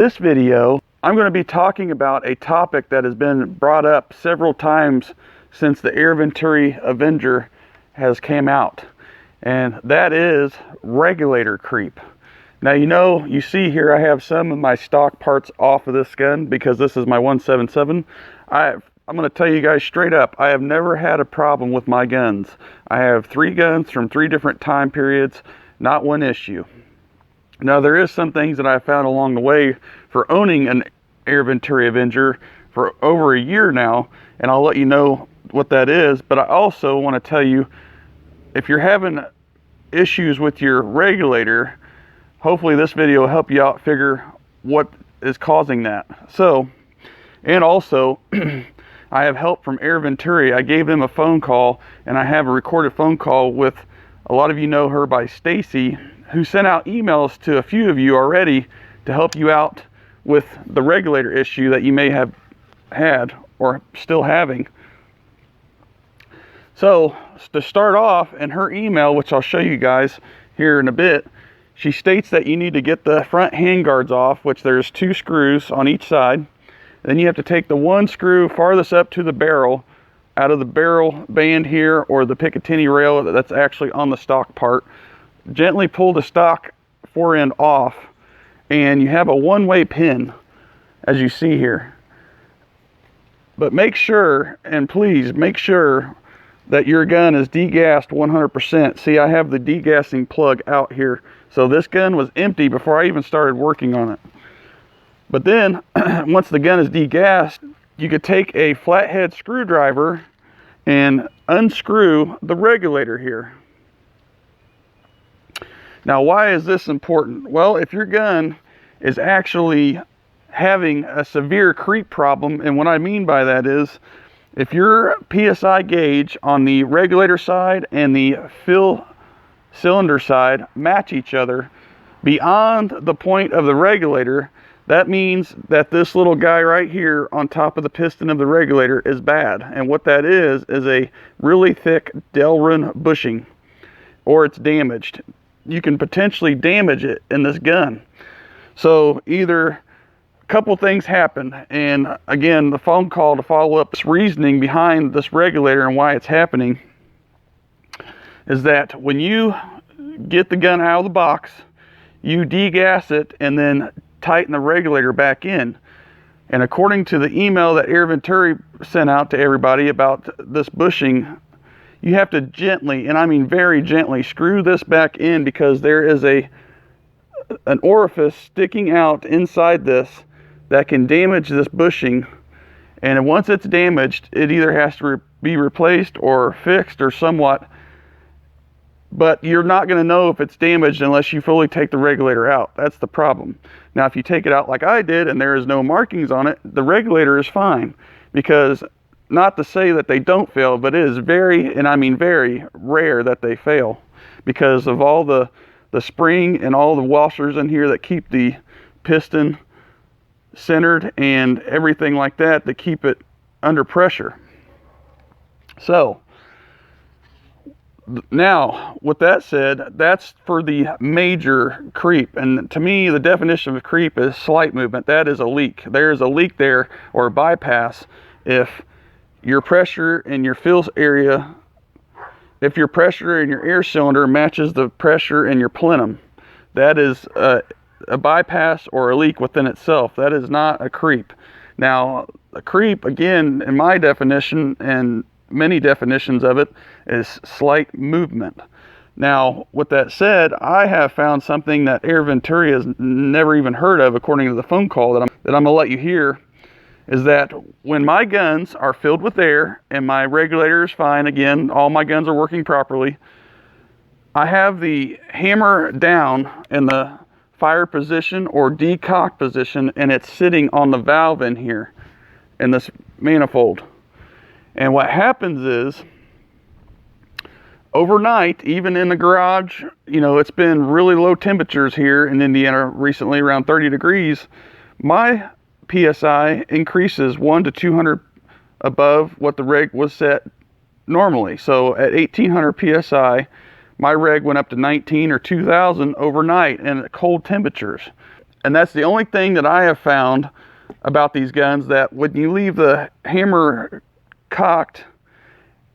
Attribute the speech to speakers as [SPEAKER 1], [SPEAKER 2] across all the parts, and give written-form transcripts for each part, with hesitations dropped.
[SPEAKER 1] This video, I'm going to be talking about a topic that has been brought up several times since the Venturi Avenger has came out, and that is regulator creep. Now, you see here I have some of my stock parts off of this gun because this is my 177. I'm going to tell you guys straight up, I have never had a problem with my guns. I have 3 guns from 3 different time periods, not one issue. Now, there is some things that I found along the way for owning an Venturi Avenger for over a year now, and I'll let you know what that is. But I also want to tell you, if you're having issues with your regulator, hopefully this video will help you out figure what is causing that. So, and also, I have help from Venturi. I gave them a phone call, and I have a recorded phone call with, a lot of you know her by Stacy, who sent out emails to a few of you already to help you out with the regulator issue that you may have had or still having. So to start off, in her email, which I'll show you guys here in a bit, she states that you need to get the front handguards off, which there's 2 screws on each side. Then you have to take the 1 screw farthest up to the barrel, out of the barrel band here, or the Picatinny rail that's actually on the stock part. Gently pull the stock forend off, and you have a one-way pin, as you see here. But make sure, and please make sure, that your gun is degassed 100%. See, I have the degassing plug out here. So this gun was empty before I even started working on it. But then, once the gun is degassed, you could take a flathead screwdriver and unscrew the regulator here. Now, why is this important? Well, if your gun is actually having a severe creep problem, and what I mean by that is, if your PSI gauge on the regulator side and the fill cylinder side match each other beyond the point of the regulator, that means that this little guy right here on top of the piston of the regulator is bad. And what that is a really thick Delrin bushing, or it's damaged. You can potentially damage it in this gun. So either a couple things happen, and again, the phone call to follow up this reasoning behind this regulator and why it's happening is that when you get the gun out of the box, you degas it and then tighten the regulator back in. And according to the email that Venturi sent out to everybody about this bushing, you have to gently, and I mean very gently, screw this back in, because there is an orifice sticking out inside this that can damage this bushing. And once it's damaged, it either has to be replaced or fixed or somewhat. But you're not going to know if it's damaged unless you fully take the regulator out. That's the problem. Now, if you take it out like I did and there is no markings on it, the regulator is fine, because not to say that they don't fail, but it is very, and I mean very, rare that they fail, because of all the spring and all the washers in here that keep the piston centered and everything like that to keep it under pressure. So, now, with that said, that's for the major creep. And to me, the definition of creep is slight movement. That is a leak. There's a leak there, or a bypass, if your pressure in your fill area, if your pressure in your air cylinder matches the pressure in your plenum. That is a bypass or a leak within itself. That is not a creep. Now, a creep, again, in my definition and many definitions of it, is slight movement. Now, with that said, I have found something that Venturi has never even heard of, according to the phone call that I'm going to let you hear, is that when my guns are filled with air and my regulator is fine, again, all my guns are working properly, I have the hammer down in the fire position or decock position, and it's sitting on the valve in here, in this manifold. And what happens is, overnight, even in the garage, it's been really low temperatures here in Indiana recently, around 30 degrees, my PSI increases 1 to 200 above what the reg was set normally. So at 1800 PSI, my reg went up to 19 or 2000 overnight and at cold temperatures. And that's the only thing that I have found about these guns, that when you leave the hammer cocked,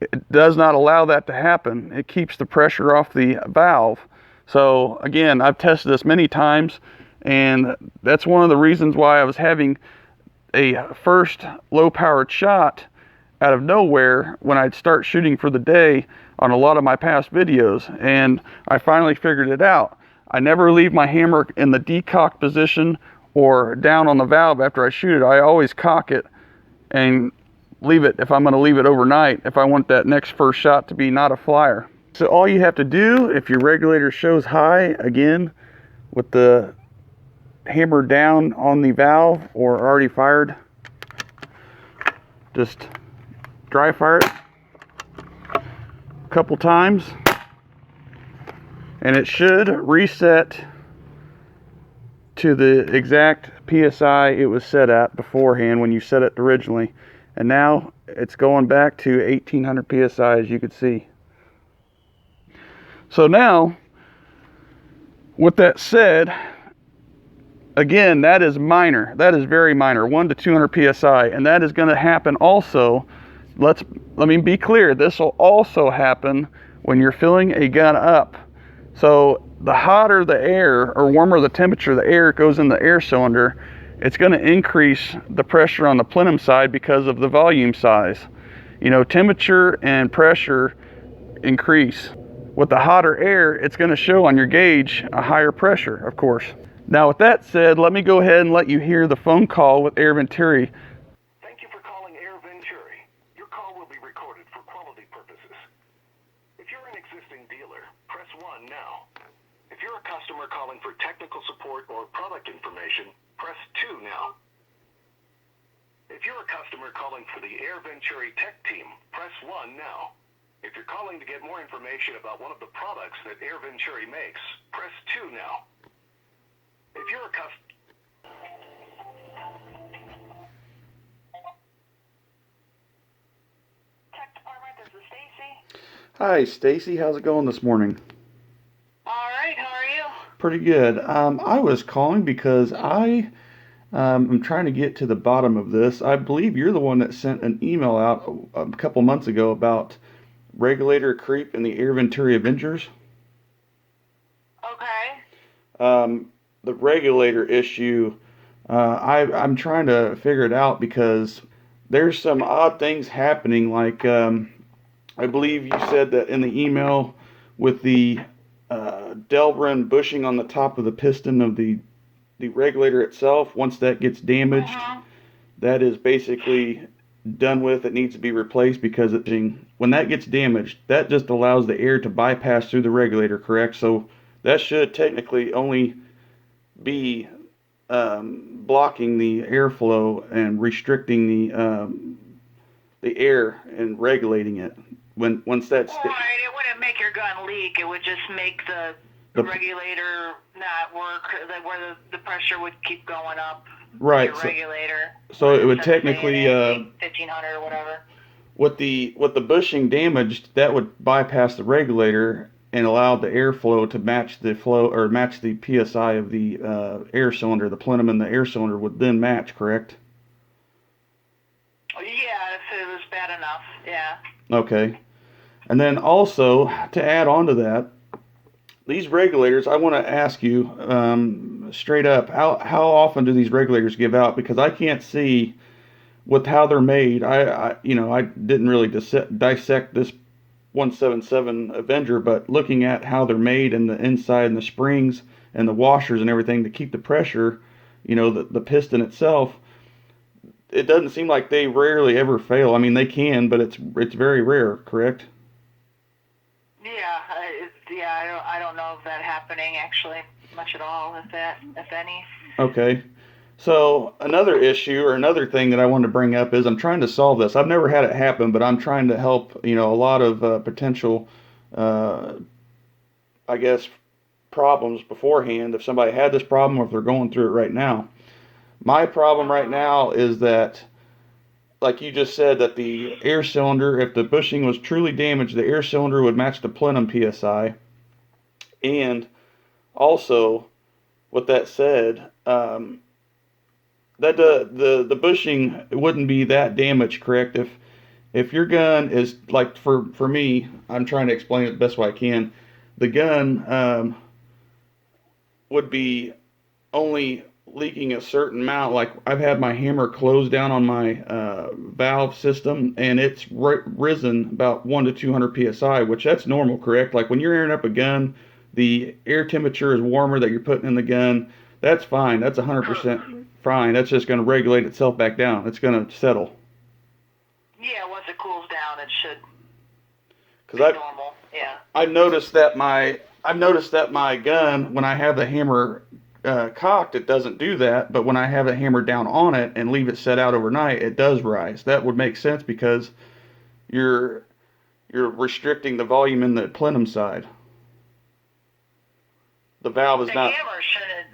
[SPEAKER 1] it does not allow that to happen. It keeps the pressure off the valve. So again, I've tested this many times, and that's one of the reasons why I was having a first low-powered shot out of nowhere when I'd start shooting for the day on a lot of my past videos, and I finally figured it out. I never leave my hammer in the decocked position or down on the valve after I shoot it. I always cock it and leave it if I'm going to leave it overnight, if I want that next first shot to be not a flyer. So all you have to do, if your regulator shows high, again, with the hammer down on the valve or already fired, just dry fire it a couple times, and it should reset to the exact PSI it was set at beforehand when you set it originally. And now it's going back to 1800 PSI, as you can see. So now, with that said, again, that is minor. That is very minor, 1 to 200 PSI, and that is going to happen also. Let me be clear. This will also happen when you're filling a gun up. So the hotter the air, or warmer the temperature the air goes in the air cylinder, it's going to increase the pressure on the plenum side because of the volume size. You know, temperature and pressure increase. With the hotter air, it's going to show on your gauge a higher pressure, of course. Now, with that said, let me go ahead and let you hear the phone call with Air Venturi.
[SPEAKER 2] Thank you for calling Air Venturi. Your call will be recorded for quality purposes. If you're an existing dealer, press 1 now. If you're a customer calling for technical support or product information, press 2 now. If you're a customer calling for the Air Venturi tech team, press 1 now. If you're calling to get more information about one of the products that Air Venturi makes, press 2 now. If you're a customer... Tech department, this is Stacy.
[SPEAKER 1] Hi, Stacy. How's it going this morning?
[SPEAKER 2] All right, how are you?
[SPEAKER 1] Pretty good. I was calling because I'm trying to get to the bottom of this. I believe you're the one that sent an email out a couple months ago about Regulator Creep and the Air Venturi Avengers.
[SPEAKER 2] Okay.
[SPEAKER 1] The regulator issue, I'm trying to figure it out because there's some odd things happening. Like, I believe you said that in the email with the Delbrin bushing on the top of the piston of the regulator itself, once that gets damaged, that is basically done with. It needs to be replaced because when that gets damaged, that just allows the air to bypass through the regulator, correct? So that should technically only be blocking the airflow and restricting the air and regulating it. Once that's
[SPEAKER 2] right, it wouldn't make your gun leak. It would just make the regulator not work, where the pressure would keep going up.
[SPEAKER 1] Right.
[SPEAKER 2] Your regulator.
[SPEAKER 1] So it would technically
[SPEAKER 2] 1500 or whatever.
[SPEAKER 1] With the bushing damaged, that would bypass the regulator and allow the airflow to match the flow, or match the PSI of the air cylinder. The plenum and the air cylinder would then match, correct?
[SPEAKER 2] Yeah, if it was bad enough, yeah.
[SPEAKER 1] Okay. And then also, to add on to that, these regulators, I want to ask you straight up, how often do these regulators give out? Because I can't see with how they're made. I didn't really dissect this 177 Avenger, but looking at how they're made and the inside and the springs and the washers and everything to keep the pressure, the piston itself, it doesn't seem like they rarely ever fail. I mean, they can, but it's very rare, correct?
[SPEAKER 2] Yeah, I don't know of that happening actually much at all, if any.
[SPEAKER 1] Okay. So another issue or another thing that I wanted to bring up is I'm trying to solve this. I've never had it happen, but I'm trying to help, a lot of potential, I guess, problems beforehand if somebody had this problem or if they're going through it right now. My problem right now is that, like you just said, that the air cylinder, if the bushing was truly damaged, the air cylinder would match the plenum PSI. And also, with that said, Um, the bushing wouldn't be that damaged, correct? If your gun is like for me, I'm trying to explain it the best way I can. The gun would be only leaking a certain amount. Like I've had my hammer closed down on my valve system, and it's risen about 1 to 200 psi, which that's normal, correct? Like when you're airing up a gun, the air temperature is warmer that you're putting in the gun. That's fine. That's 100% fine. That's just going to regulate itself back down. It's going to settle.
[SPEAKER 3] Yeah, once it cools down, it should be
[SPEAKER 1] Because
[SPEAKER 3] normal. Yeah.
[SPEAKER 1] I've noticed that my gun, when I have the hammer cocked, it doesn't do that. But when I have the hammer down on it and leave it set out overnight, it does rise. That would make sense because you're restricting the volume in the plenum side. The valve is not.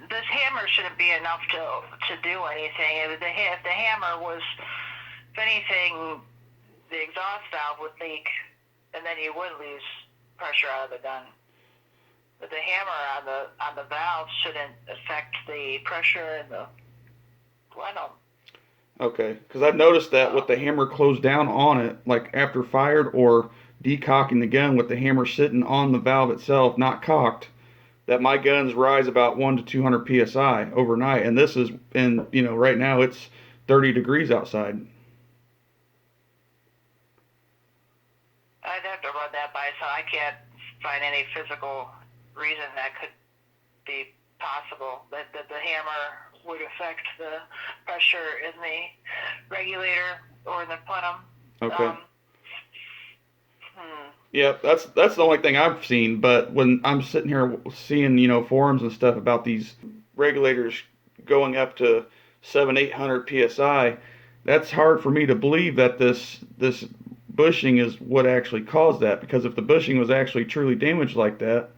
[SPEAKER 3] This hammer shouldn't be enough to do anything. If the hammer was, if anything, the exhaust valve would leak, and then you would lose pressure out of the gun. But the hammer on the valve shouldn't affect the pressure in the plenum.
[SPEAKER 1] Okay, because I've noticed that with the hammer closed down on it, like after fired or decocking the gun with the hammer sitting on the valve itself, not cocked, that my guns rise about 1 to 200 psi overnight, and this is right now it's 30 degrees outside.
[SPEAKER 3] I'd have to run that by, so I can't find any physical reason that could be possible that the hammer would affect the pressure in the regulator or in the plenum.
[SPEAKER 1] Okay. Yeah, that's the only thing I've seen. But when I'm sitting here seeing forums and stuff about these regulators going up to 700-800 psi, that's hard for me to believe that this bushing is what actually caused that. Because if the bushing was actually truly damaged like that,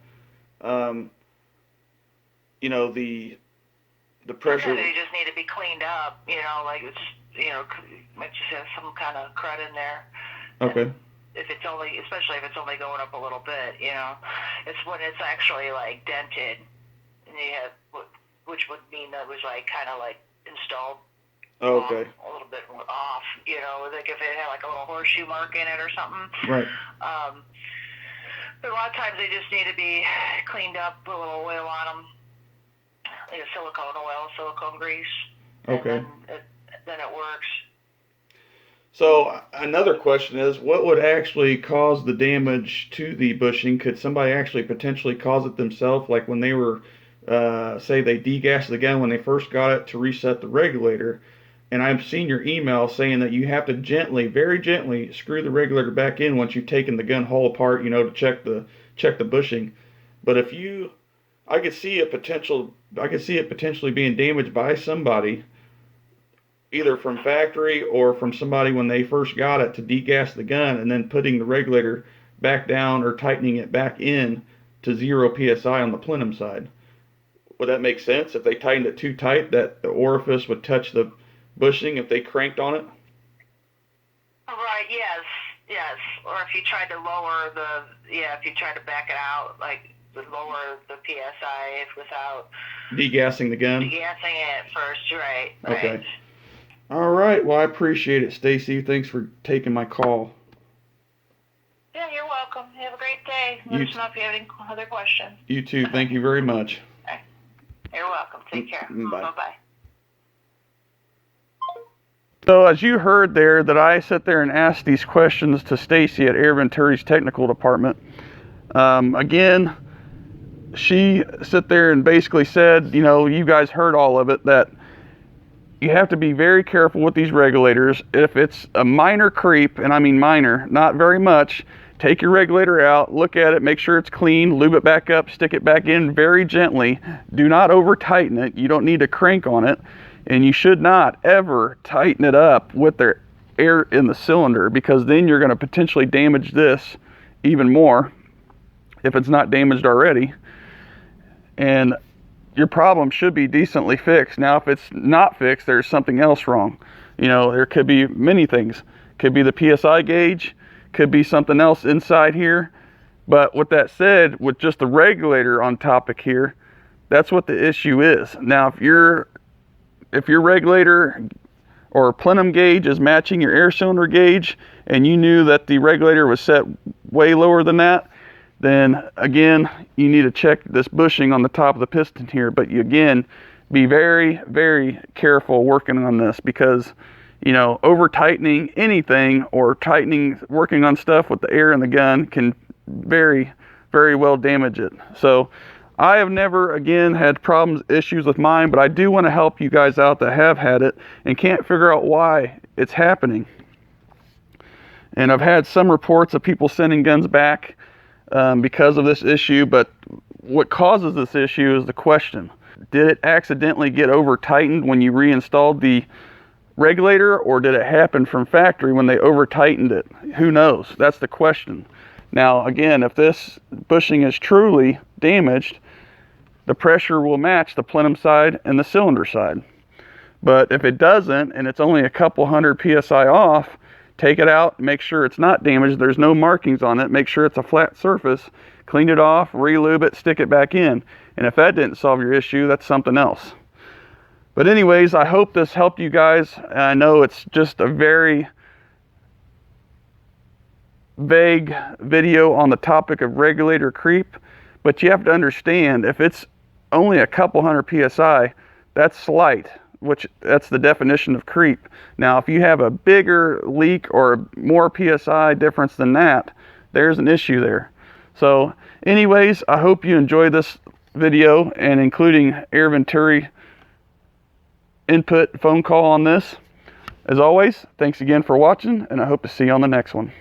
[SPEAKER 1] the pressure.
[SPEAKER 3] They just need to be cleaned up. Like it's might just have some kind of crud in there.
[SPEAKER 1] Okay.
[SPEAKER 3] And especially if it's only going up a little bit, it's when it's actually like dented, and you have, which would mean that it was like kind of like installed.
[SPEAKER 1] Okay.
[SPEAKER 3] A little bit off, like if it had like a little horseshoe mark in it or something.
[SPEAKER 1] Right.
[SPEAKER 3] But a lot of times they just need to be cleaned up, put a little oil on them, like a silicone oil, silicone grease.
[SPEAKER 1] Okay.
[SPEAKER 3] And then it works.
[SPEAKER 1] So another question is, what would actually cause the damage to the bushing? Could somebody actually potentially cause it themselves, like when they were, say they degassed the gun when they first got it to reset the regulator, and I've seen your email saying that you have to very gently screw the regulator back in once you've taken the gun hull apart, to check the bushing. But I could see it potentially being damaged by somebody, either from factory or from somebody when they first got it to degas the gun and then putting the regulator back down or tightening it back in to 0 psi on the plenum side. Would that make sense? If they tightened it too tight, that the orifice would touch the bushing if they cranked on it?
[SPEAKER 3] Right, yes. Or if you tried to if you tried to back it out, like lower the psi without
[SPEAKER 1] degassing the gun?
[SPEAKER 3] Degassing it first, right.
[SPEAKER 1] Okay. All right. Well, I appreciate it, Stacy. Thanks for taking my call.
[SPEAKER 3] Yeah, you're welcome. You have a great day. Let us know if you have any other questions.
[SPEAKER 1] You too. Thank you very much.
[SPEAKER 3] Okay. You're welcome. Take care.
[SPEAKER 1] Bye.
[SPEAKER 3] Bye-bye.
[SPEAKER 1] So as you heard there, that I sit there and ask these questions to Stacy at Air Venturi's technical department. Again, she sit there and basically said, you guys heard all of it, that you have to be very careful with these regulators. If it's a minor creep, and I mean minor, not very much, take your regulator out, look at it, make sure it's clean, lube it back up, stick it back in very gently. Do not over tighten it. You don't need to crank on it. And you should not ever tighten it up with the air in the cylinder, because then you're going to potentially damage this even more if it's not damaged already. And your problem should be decently fixed. Now, if it's not fixed, there's something else wrong. There could be many things. Could be the PSI gauge, could be something else inside here. But with that said, with just the regulator on topic here, That's what the issue is. Now, if your regulator or plenum gauge is matching your air cylinder gauge, and you knew that the regulator was set way lower than that, then again, you need to check this bushing on the top of the piston here. But you, again, be very, very careful working on this, because, you know, over tightening anything or working on stuff with the air in the gun can very, very well damage it. So I have never, again, had issues with mine, but I do want to help you guys out that have had it and can't figure out why it's happening. And I've had some reports of people sending guns back because of this issue, but what causes this issue is the question. Did it accidentally get over tightened when you reinstalled the regulator, or did it happen from factory when they over tightened it? Who knows? That's the question. Now, again, if this bushing is truly damaged, the pressure will match the plenum side and the cylinder side. But if it doesn't, and it's only a couple hundred PSI off, take it out, make sure it's not damaged, there's no markings on it, make sure it's a flat surface, clean it off, re-lube it, stick it back in. And if that didn't solve your issue, that's something else. But anyways, I hope this helped you guys. I know it's just a very vague video on the topic of regulator creep, but you have to understand, if it's only a couple hundred PSI, that's slight, which that's the definition of creep. Now, if you have a bigger leak or more PSI difference than that, there's an issue there. So anyways, I hope you enjoyed this video, and including Air Venturi input phone call on this. As always, thanks again for watching, and I hope to see you on the next one.